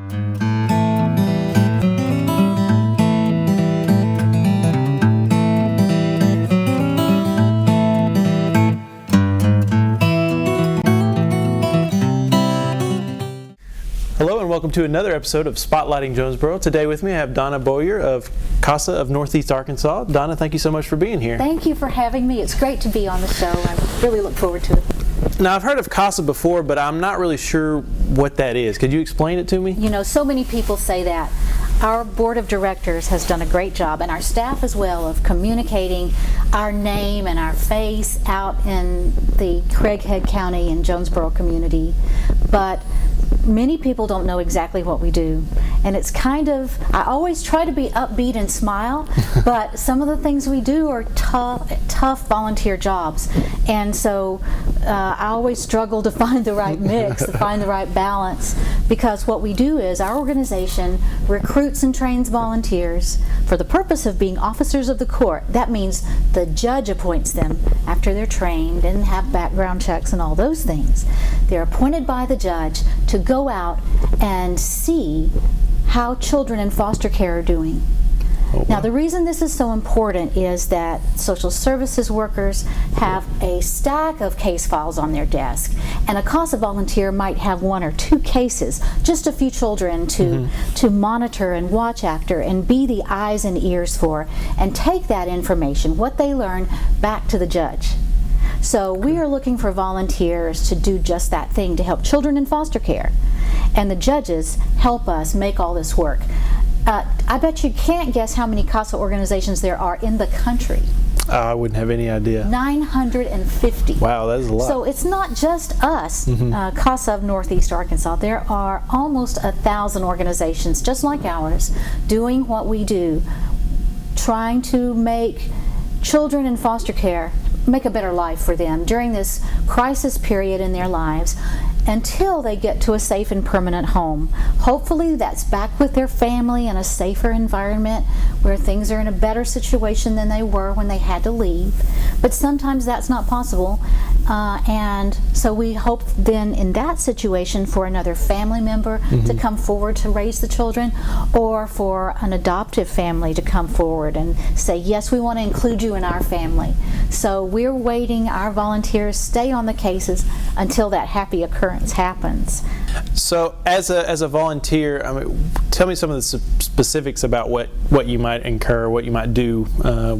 Hello and welcome to another episode of Spotlighting Jonesboro. Today with me I have Donna Boyer of CASA of Northeast Arkansas. Donna, thank you so much for being here. Thank you for having me. It's great to be on the show. I really look forward to it. Now, I've heard of CASA before, but I'm not really sure what that is. Could you explain it to me? You know, so many people say that. Our board of directors has done a great job, and our staff as well, of communicating our name and our face out in the Craighead County and Jonesboro community. But many people don't know exactly what we do, and it's kind of, I always try to be upbeat and smile, but some of the things we do are tough volunteer jobs, and so I always struggle to find the right mix, to find the right balance, because what we do is our organization recruits and trains volunteers for the purpose of being officers of the court. That means the judge appoints them after they're trained and have background checks and all those things. They're appointed by the judge to go out and see how children in foster care are doing. Oh, wow. Now, the reason this is so important is that social services workers have a stack of case files on their desk, and a CASA volunteer might have one or two cases, just a few children to monitor and watch after and be the eyes and ears for, and take that information, what they learn, back to the judge. So we are looking for volunteers to do just that thing, to help children in foster care. And the judges help us make all this work. I bet you can't guess how many CASA organizations there are in the country. I wouldn't have any idea. 950. Wow, that is a lot. So it's not just us, CASA of Northeast Arkansas. There are almost 1,000 organizations just like ours doing what we do, trying to make children in foster care make a better life for them during this crisis period in their lives until they get to a safe and permanent home. Hopefully that's back with their family in a safer environment where things are in a better situation than they were when they had to leave. But sometimes that's not possible, and so we hope then in that situation for another family member to come forward to raise the children, or for an adoptive family to come forward and say, yes, we want to include you in our family. So we're waiting, our volunteers stay on the cases until that happy occurrence happens. So as a volunteer, I mean, tell me some of the specifics about what you might incur, what you might do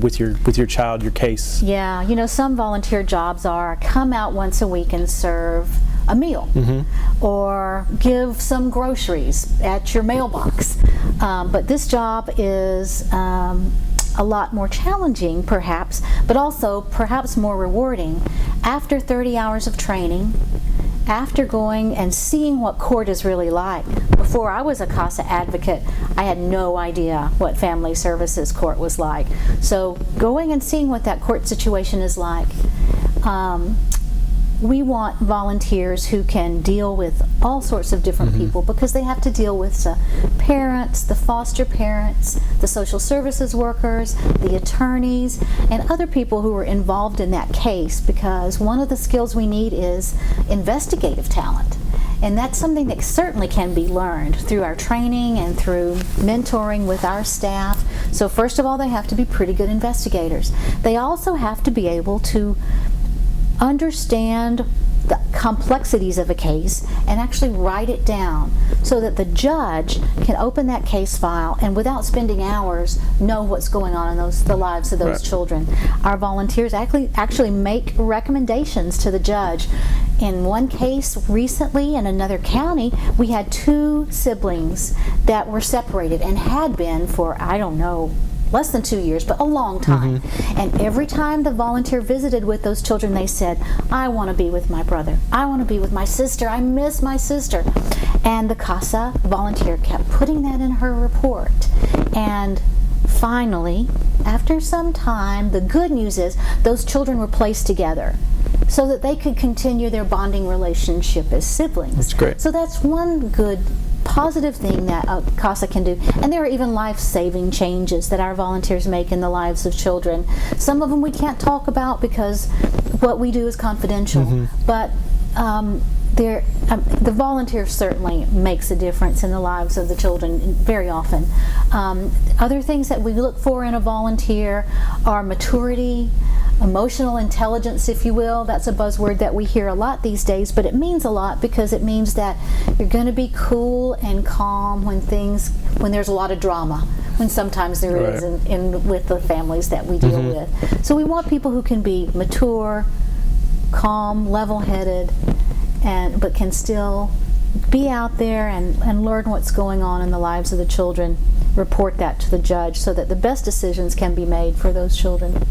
with your child, your case. Yeah, you know, some volunteer jobs are come out once a week and serve a meal, or give some groceries at your mailbox. But this job is a lot more challenging perhaps, but also perhaps more rewarding. After 30 hours of training, after going and seeing what court is really like. Before I was a CASA advocate, I had no idea what family services court was like. So going and seeing what that court situation is like, we want volunteers who can deal with all sorts of different people, because they have to deal with the parents, the foster parents, the social services workers, the attorneys, and other people who are involved in that case, because one of the skills we need is investigative talent. And that's something that certainly can be learned through our training and through mentoring with our staff. So first of all, they have to be pretty good investigators. They also have to be able to understand the complexities of a case and actually write it down so that the judge can open that case file and, without spending hours, know what's going on in the lives of those children. Our volunteers actually make recommendations to the judge. In one case recently in another county, we had two siblings that were separated and had been for, I don't know, less than 2 years, but a long time. And every time the volunteer visited with those children, they said, I want to be with my brother. I want to be with my sister. I miss my sister. And the CASA volunteer kept putting that in her report. And finally, after some time, the good news is those children were placed together so that they could continue their bonding relationship as siblings. That's great. So that's one good positive thing that CASA can do. And there are even life-saving changes that our volunteers make in the lives of children. Some of them we can't talk about because what we do is confidential, but the volunteer certainly makes a difference in the lives of the children very often. Other things that we look for in a volunteer are maturity, emotional intelligence, if you will. That's a buzzword that we hear a lot these days, but it means a lot because it means that you're going to be cool and calm when there's a lot of drama, when sometimes there is with the families that we deal with. So we want people who can be mature, calm, level-headed, but can still be out there and learn what's going on in the lives of the children, report that to the judge so that the best decisions can be made for those children.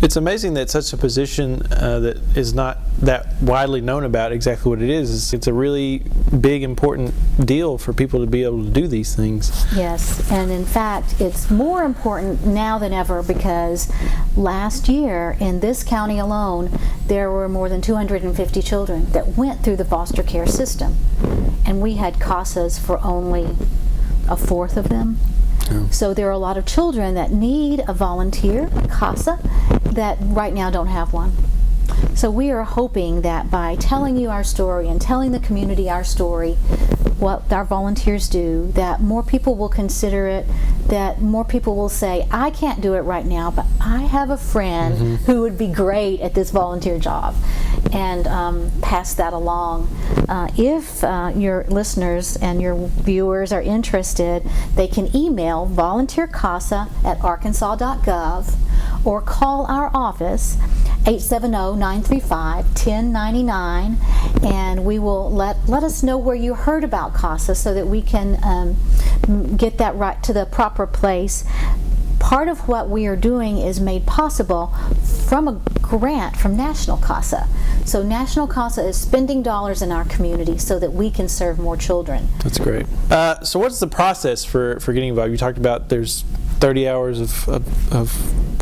It's amazing that such a position that is not that widely known about exactly what it is. It's a really big, important deal for people to be able to do these things. Yes, and in fact, it's more important now than ever because last year in this county alone, there were more than 250 children that went through the foster care system, and we had CASAs for only a fourth of them. Yeah. So there are a lot of children that need a volunteer, CASA, that right now don't have one. So we are hoping that by telling you our story and telling the community our story, what our volunteers do, that more people will consider it, that more people will say, I can't do it right now, but I have a friend who would be great at this volunteer job, and pass that along. If your listeners and your viewers are interested, they can email volunteercasa@arkansas.gov or call our office 870-935-1099, and we will let us know where you heard about CASA so that we can get that right to the proper place. Part of what we are doing is made possible from a grant from National CASA. So National CASA is spending dollars in our community so that we can serve more children. That's great. So what's the process for getting involved? You talked about there's 30 hours of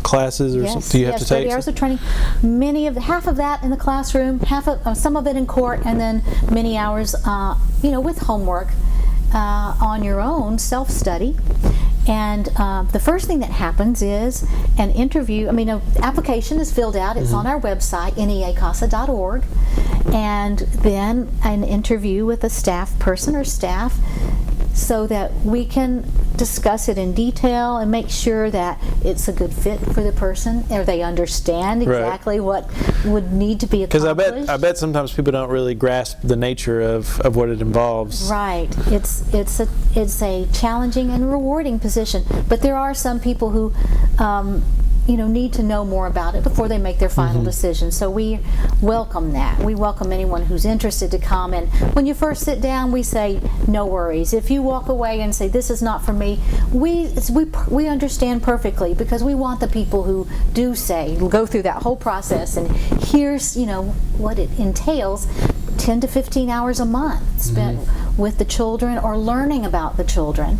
classes or something you have to take? 30 hours of training. Half of that in the classroom, some of it in court, and then many hours with homework on your own, self-study. And the first thing that happens is an interview. An application is filled out. It's on our website, neacasa.org. And then an interview with a staff person or staff so that we can discuss it in detail and make sure that it's a good fit for the person, or they understand exactly what would need to be accomplished. Because I bet sometimes people don't really grasp the nature of what it involves. Right. It's a challenging and rewarding position, but there are some people who need to know more about it before they make their final decision. So we welcome that. We welcome anyone who's interested to come. And when you first sit down, we say, no worries. If you walk away and say, this is not for me, we understand perfectly, because we want the people who do go through that whole process, and here's what it entails. 10 to 15 hours a month spent with the children or learning about the children,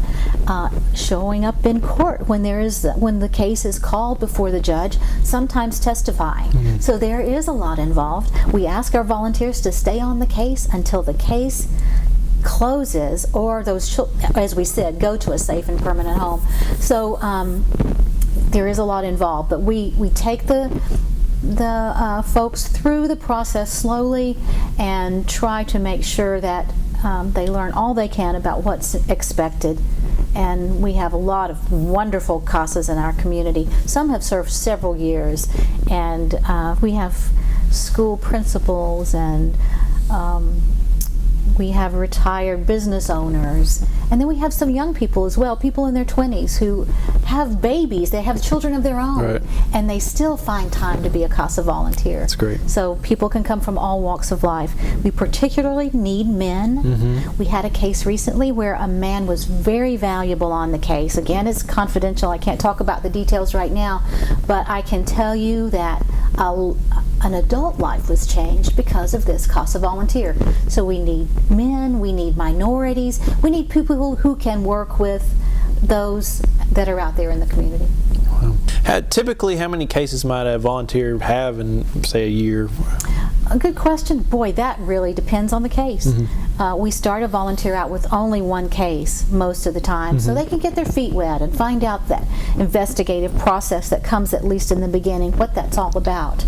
showing up in court when the case is called before the judge, sometimes testifying. So there is a lot involved. We ask our volunteers to stay on the case until the case closes, or those as we said, go to a safe and permanent home. So there is a lot involved, but we take the folks through the process slowly and try to make sure that they learn all they can about what's expected. And we have a lot of wonderful CASAs in our community. Some have served several years, and we have school principals, and we have retired business owners, and then we have some young people as well, people in their 20s who have babies, they have children of their own, and they still find time to be a CASA volunteer. That's great. So people can come from all walks of life. We particularly need men. We had a case recently where a man was very valuable on the case. Again, it's confidential. I can't talk about the details right now, but I can tell you that an adult life was changed because of this CASA volunteer. So we need men, we need minorities, we need people who can work with those that are out there in the community. Wow. Typically, how many cases might a volunteer have in, say, a year? A good question. Boy, that really depends on the case. we start a volunteer out with only one case most of the time, so they can get their feet wet and find out that investigative process that comes at least in the beginning, what that's all about.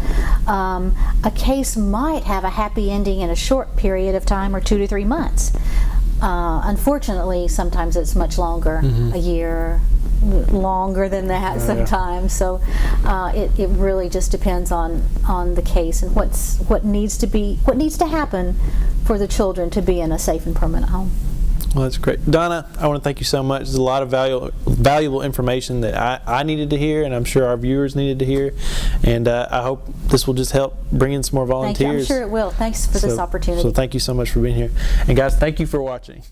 A case might have a happy ending in a short period of time, or 2 to 3 months. Unfortunately, sometimes it's much longer, a year, longer than that sometimes. So it really just depends on the case and what needs to happen for the children to be in a safe and permanent home. Well, that's great. Donna, I want to thank you so much. There's a lot of valuable information that I needed to hear, and I'm sure our viewers needed to hear. And I hope this will just help bring in some more volunteers. Thank you. I'm sure it will. Thanks for this opportunity. So thank you so much for being here. And guys, thank you for watching.